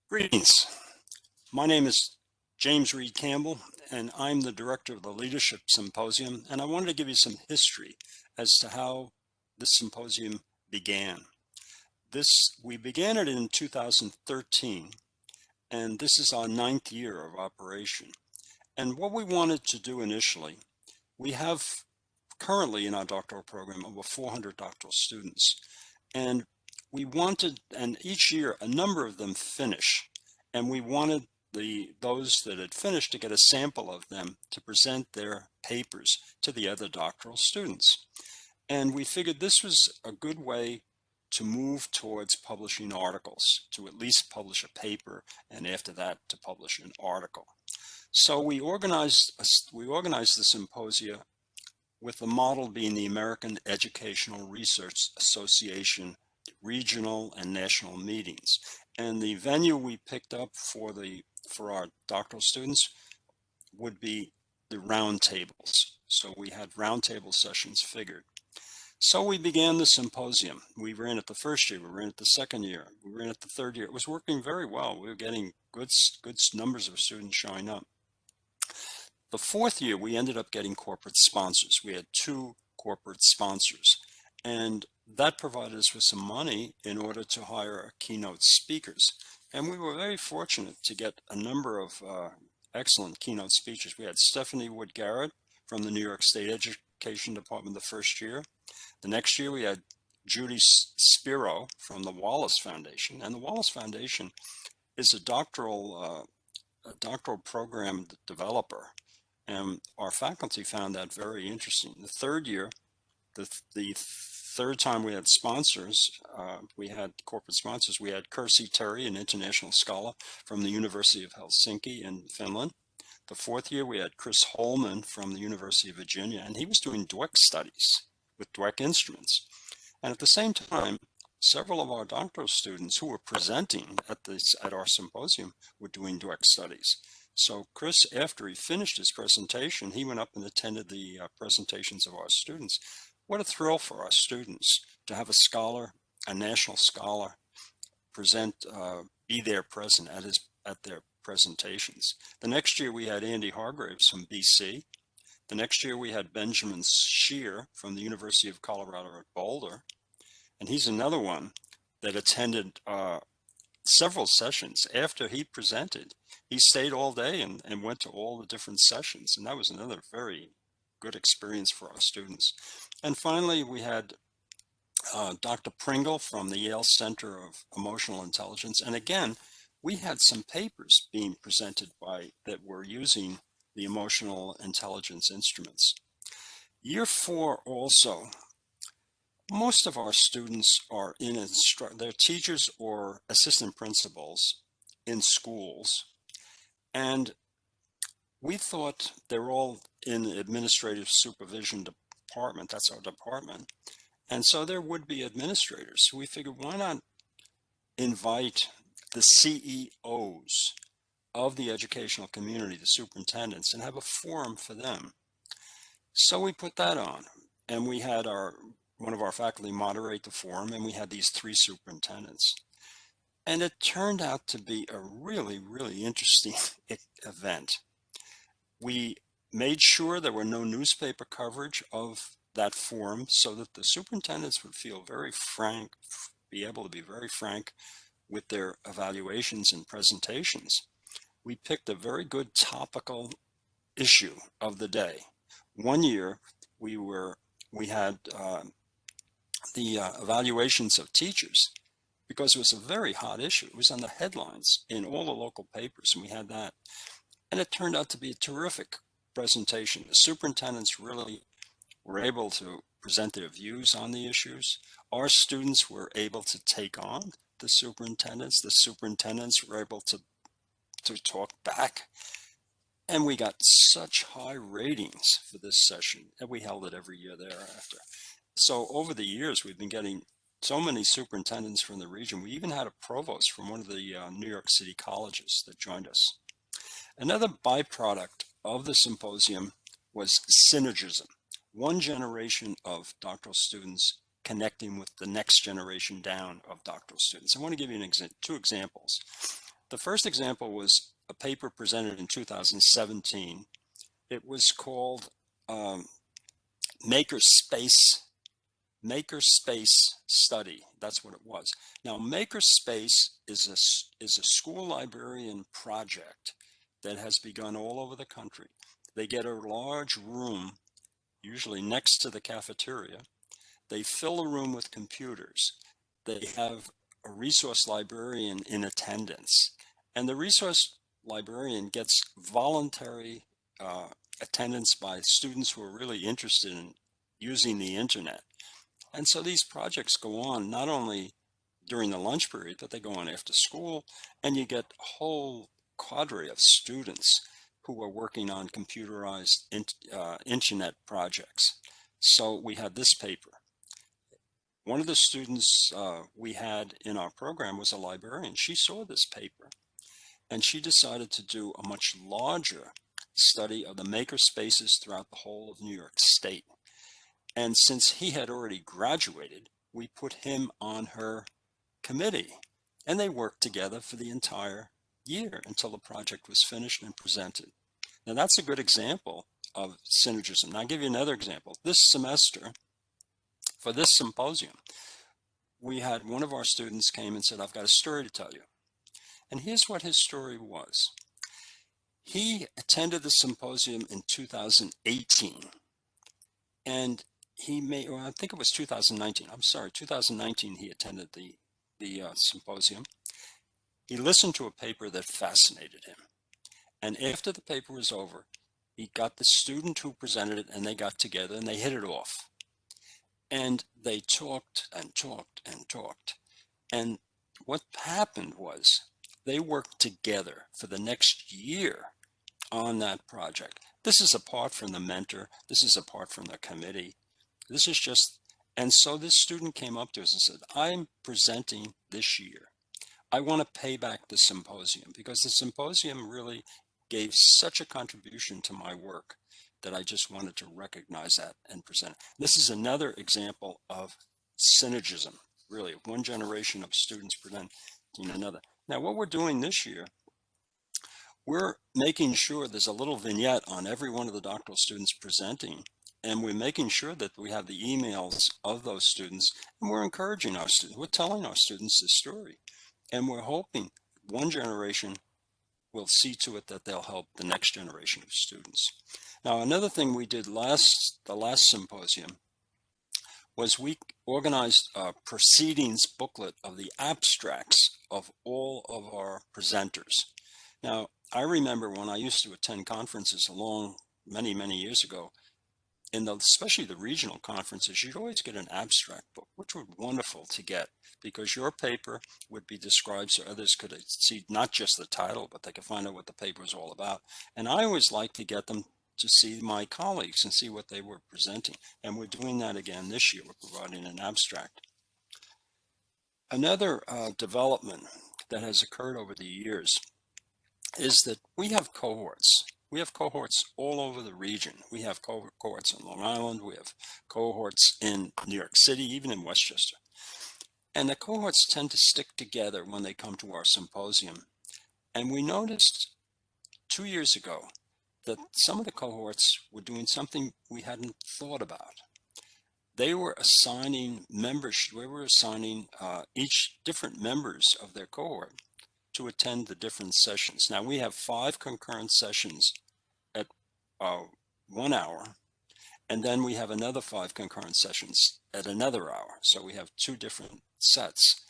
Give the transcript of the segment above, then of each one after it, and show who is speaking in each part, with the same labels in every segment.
Speaker 1: Greetings. My name is James Reed Campbell, and I'm the director of the Leadership Symposium, and I wanted to give you some history as to how this symposium began. We began it in 2013, and this is our 9th year of operation. And what we wanted to do initially, we have currently in our doctoral program over 400 doctoral students, and we wanted, and each year a number of them finish, and we wanted those that had finished to get a sample of them to present their papers to the other doctoral students. And we figured this was a good way to move towards publishing articles, to at least publish a paper, and after that to publish an article. So we organized the symposia with the model being the American Educational Research Association regional and national meetings. And the venue we picked up for our doctoral students would be the roundtables. So we had roundtable sessions figured. So we began the symposium. We ran it the first year, we ran it the second year, we ran it the third year. It was working very well. We were getting good numbers of students showing up. The fourth year, we ended up getting corporate sponsors. We had 2 corporate sponsors, and that provided us with some money in order to hire keynote speakers. And we were very fortunate to get a number of excellent keynote speakers. We had Stephanie Wood Garrett from the New York State Education Department the first year. The next year, we had Judy Spiro from the Wallace Foundation. And the Wallace Foundation is a doctoral program developer. And our faculty found that very interesting. The third year, the third time we had sponsors, we had corporate sponsors. We had Kirsi Terry, an international scholar from the University of Helsinki in Finland. The fourth year, we had Chris Holman from the University of Virginia, and he was doing Dweck studies with Dweck instruments. And at the same time, several of our doctoral students who were presenting at our symposium were doing Dweck studies. So Chris, after he finished his presentation, he went up and attended the presentations of our students. What a thrill for our students to have a scholar, a national scholar, be there present at their presentations. The next year we had Andy Hargraves from BC. The next year we had Benjamin Shear from the University of Colorado at Boulder. And he's another one that attended several sessions. After he presented, he stayed all day and went to all the different sessions. And that was another very good experience for our students. And finally, we had Dr. Pringle from the Yale Center of Emotional Intelligence. And again, we had some papers being presented that were using the emotional intelligence instruments. Year 4 also, most of our students are they're teachers or assistant principals in schools. And we thought they're all in the administrative supervision department. That's our department. And so there would be administrators. So we figured, why not invite the CEOs of the educational community, the superintendents, and have a forum for them. So we put that on, and we had one of our faculty moderate the forum, and we had these 3 superintendents. And it turned out to be a really, really interesting event. We made sure there were no newspaper coverage of that forum so that the superintendents would feel very frank, be able to be very frank with their evaluations and presentations. We picked a very good topical issue of the day. One year we had the evaluations of teachers, because it was a very hot issue. It was on the headlines in all the local papers, and we had that. And it turned out to be a terrific presentation. The superintendents really were able to present their views on the issues. Our students were able to take on the superintendents. The superintendents were able to talk back. And we got such high ratings for this session, and we held it every year thereafter. So over the years, we've been getting so many superintendents from the region. We even had a provost from one of the New York City colleges that joined us. Another byproduct of the symposium was synergism. One generation of doctoral students connecting with the next generation down of doctoral students. I want to give you 2 examples. The first example was a paper presented in 2017. It was called Makerspace Study. That's what it was. Now, Makerspace is a school librarian project that has begun all over the country. They get a large room, usually next to the cafeteria. They fill the room with computers. They have a resource librarian in attendance, and the resource librarian gets voluntary attendance by students who are really interested in using the internet. And so these projects go on not only during the lunch period, but they go on after school, and you get a whole cadre of students who are working on computerized internet projects. So we had this paper. One of the students we had in our program was a librarian. She saw this paper, and she decided to do a much larger study of the maker spaces throughout the whole of New York State. And since he had already graduated, we put him on her committee, and they worked together for the entire year until the project was finished and presented. Now, that's a good example of synergism. Now, I'll give you another example. This semester, for this symposium, we had one of our students came and said, I've got a story to tell you. And here's what his story was. He attended the symposium in 2018, and I think it was 2019. I'm sorry, 2019 he attended the symposium. He listened to a paper that fascinated him. And after the paper was over, he got the student who presented it, and they got together and they hit it off. And they talked and talked and talked. And what happened was they worked together for the next year on that project. This is apart from the mentor. This is apart from the committee. This is just, and so this student came up to us and said, I'm presenting this year. I want to pay back the symposium because the symposium really gave such a contribution to my work that I just wanted to recognize that and present it. This is another example of synergism, really, one generation of students presenting another. Now, what we're doing this year, we're making sure there's a little vignette on every one of the doctoral students presenting, and we're making sure that we have the emails of those students, and we're encouraging our students. We're telling our students this story, and we're hoping one generation will see to it that they'll help the next generation of students. Now, another thing we did the last symposium was we organized a proceedings booklet of the abstracts of all of our presenters. Now, I remember when I used to attend conferences many, many years ago, especially the regional conferences, you'd always get an abstract book, which was wonderful to get because your paper would be described so others could see not just the title, but they could find out what the paper was all about. And I always like to get them to see my colleagues and see what they were presenting. And we're doing that again this year. We're providing an abstract. Another development that has occurred over the years is that we have cohorts. We have cohorts all over the region. We have cohorts in Long Island. We have cohorts in New York City, even in Westchester. And the cohorts tend to stick together when they come to our symposium. And we noticed 2 years ago that some of the cohorts were doing something we hadn't thought about. They were assigning membership. We were assigning each different members of their cohort to attend the different sessions. Now we have 5 concurrent sessions at 1 hour, and then we have another 5 concurrent sessions at another hour. So we have 2 different sets.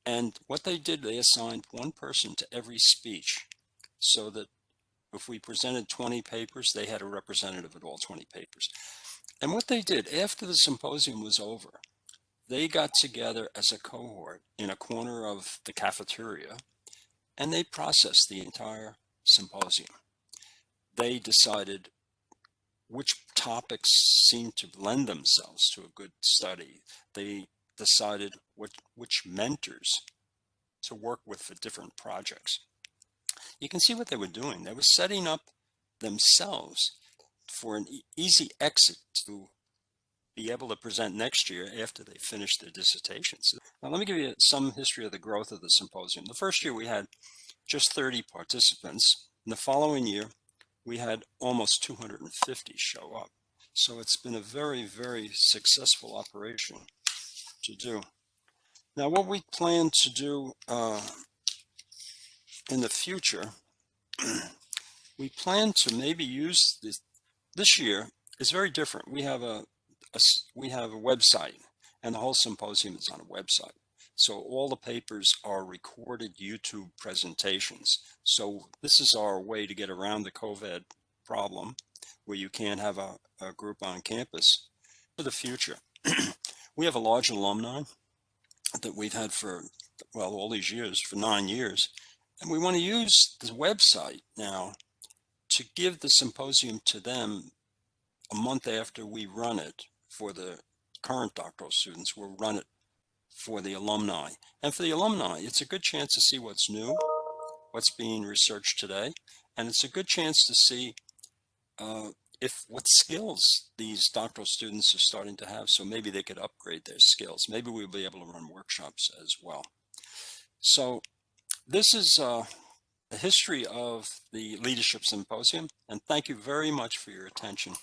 Speaker 1: And what they did, they assigned 1 person to every speech so that if we presented 20 papers, they had a representative at all 20 papers. And what they did after the symposium was over, they got together as a cohort in a corner of the cafeteria, and they processed the entire symposium. They decided which topics seemed to lend themselves to a good study. They decided which mentors to work with for different projects. You can see what they were doing. They were setting up themselves for an easy exit to be able to present next year after they finish their dissertations. Now, let me give you some history of the growth of the symposium. The first year we had just 30 participants. In the following year, we had almost 250 show up. So it's been a very, very successful operation to do. Now, what we plan to do in the future, we plan to maybe use this year is very different. We have a website, and the whole symposium is on a website. So all the papers are recorded YouTube presentations. So this is our way to get around the COVID problem, where you can't have a group on campus. For the future, we have a large alumni that we've had for, well, all these years, for 9 years. And we want to use the website now to give the symposium to them a month after we run it for the current doctoral students. We'll run it for the alumni. And for the alumni, it's a good chance to see what's new, what's being researched today, and it's a good chance to see what skills these doctoral students are starting to have, so maybe they could upgrade their skills. Maybe we'll be able to run workshops as well. So this is the history of the Leadership Symposium, and thank you very much for your attention.